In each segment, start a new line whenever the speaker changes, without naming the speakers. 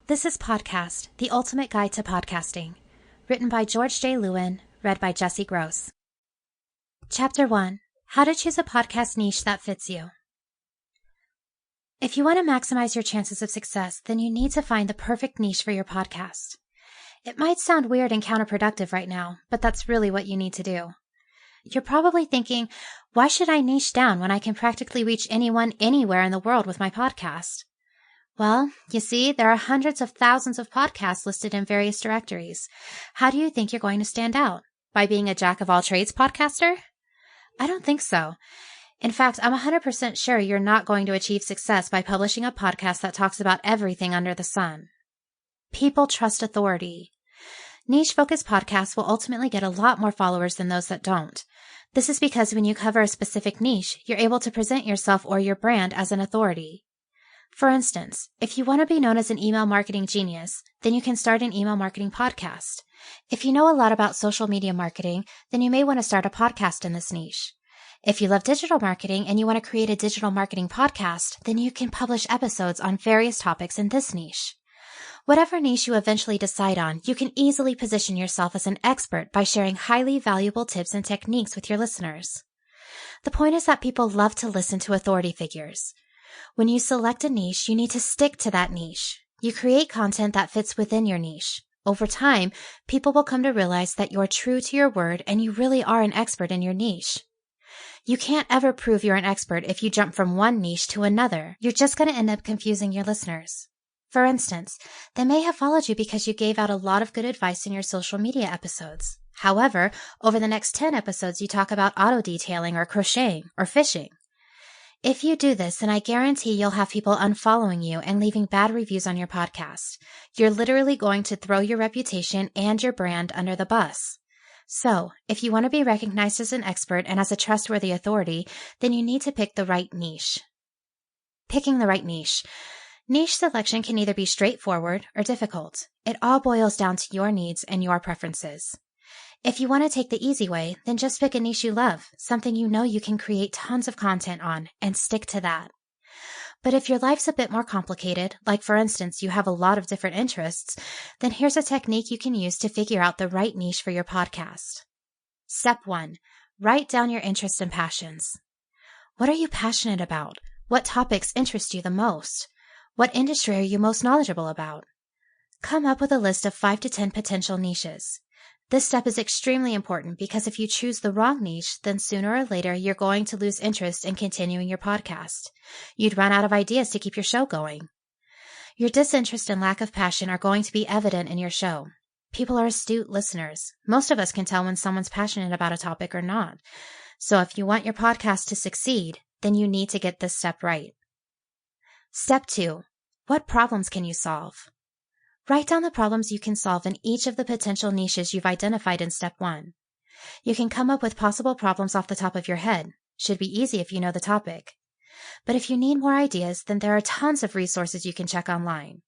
This is Podcast, the ultimate guide to podcasting. Written by George J. Lewyn, read by Jesse Gross. Chapter 1. How to choose a podcast niche that fits you. If you want to maximize your chances of success, then you need to find the perfect niche for your podcast. It might sound weird and counterproductive right now, but that's really what you need to do. You're probably thinking, why should I niche down when I can practically reach anyone anywhere in the world with my podcast? Well, you see, there are hundreds of thousands of podcasts listed in various directories. How do you think you're going to stand out? By being a jack-of-all-trades podcaster? I don't think so. In fact, I'm 100% sure you're not going to achieve success by publishing a podcast that talks about everything under the sun. People trust authority. Niche-focused podcasts will ultimately get a lot more followers than those that don't. This is because when you cover a specific niche, you're able to present yourself or your brand as an authority. For instance, if you want to be known as an email marketing genius, then you can start an email marketing podcast. If you know a lot about social media marketing, then you may want to start a podcast in this niche. If you love digital marketing and you want to create a digital marketing podcast, then you can publish episodes on various topics in this niche. Whatever niche you eventually decide on, you can easily position yourself as an expert by sharing highly valuable tips and techniques with your listeners. The point is that people love to listen to authority figures. When you select a niche, you need to stick to that niche. You create content that fits within your niche. Over time, people will come to realize that you're true to your word and you really are an expert in your niche. You can't ever prove you're an expert if you jump from one niche to another. You're just going to end up confusing your listeners. For instance, they may have followed you because you gave out a lot of good advice in your social media episodes. However, over the next 10 episodes, you talk about auto detailing or crocheting or fishing. If you do this, then I guarantee you'll have people unfollowing you and leaving bad reviews on your podcast. You're literally going to throw your reputation and your brand under the bus. So, if you want to be recognized as an expert and as a trustworthy authority, then you need to pick the right niche. Picking the right niche. Niche selection can either be straightforward or difficult. It all boils down to your needs and your preferences. If you want to take the easy way, then just pick a niche you love, something you know you can create tons of content on, and stick to that. But if your life's a bit more complicated, like for instance you have a lot of different interests, then here's a technique you can use to figure out the right niche for your podcast. Step 1. Write down your interests and passions. What are you passionate about? What topics interest you the most? What industry are you most knowledgeable about? Come up with a list of 5 to 10 potential niches. This step is extremely important because if you choose the wrong niche, then sooner or later you're going to lose interest in continuing your podcast. You'd run out of ideas to keep your show going. Your disinterest and lack of passion are going to be evident in your show. People are astute listeners. Most of us can tell when someone's passionate about a topic or not. So if you want your podcast to succeed, then you need to get this step right. Step 2. What problems can you solve? Write down the problems you can solve in each of the potential niches you've identified in Step 1. You can come up with possible problems off the top of your head. Should be easy if you know the topic. But if you need more ideas, then there are tons of resources you can check online.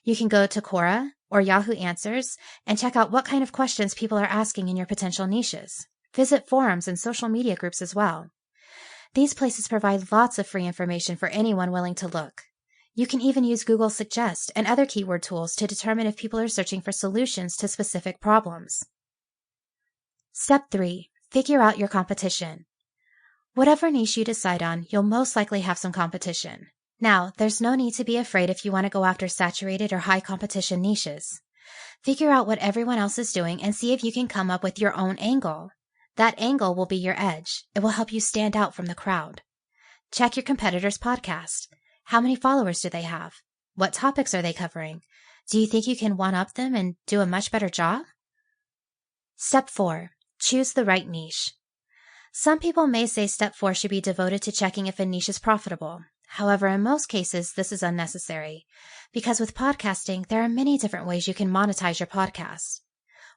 You can go to Quora or Yahoo Answers and check out what kind of questions people are asking in your potential niches. Visit forums and social media groups as well. These places provide lots of free information for anyone willing to look. You can even use Google Suggest and other keyword tools to determine if people are searching for solutions to specific problems. Step 3. Figure out your competition. Whatever niche you decide on, you'll most likely have some competition. Now, there's no need to be afraid if you want to go after saturated or high competition niches. Figure out what everyone else is doing and see if you can come up with your own angle. That angle will be your edge. It will help you stand out from the crowd. Check your competitors' podcast. How many followers do they have? What topics are they covering? Do you think you can one-up them and do a much better job? Step 4. Choose the right niche. Some people may say Step 4 should be devoted to checking if a niche is profitable. However, in most cases, this is unnecessary, because with podcasting, there are many different ways you can monetize your podcast.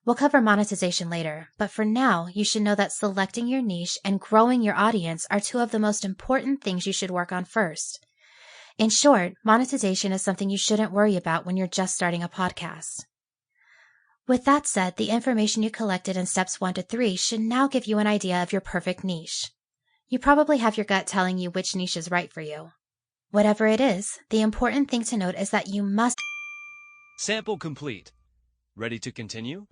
We'll cover monetization later, but for now, you should know that selecting your niche and growing your audience are 2 of the most important things you should work on first. In short, monetization is something you shouldn't worry about when you're just starting a podcast. With that said, the information you collected in steps 1 to 3 should now give you an idea of your perfect niche. You probably have your gut telling you which niche is right for you. Whatever it is, the important thing to note is that you must
Sample complete. Ready to continue?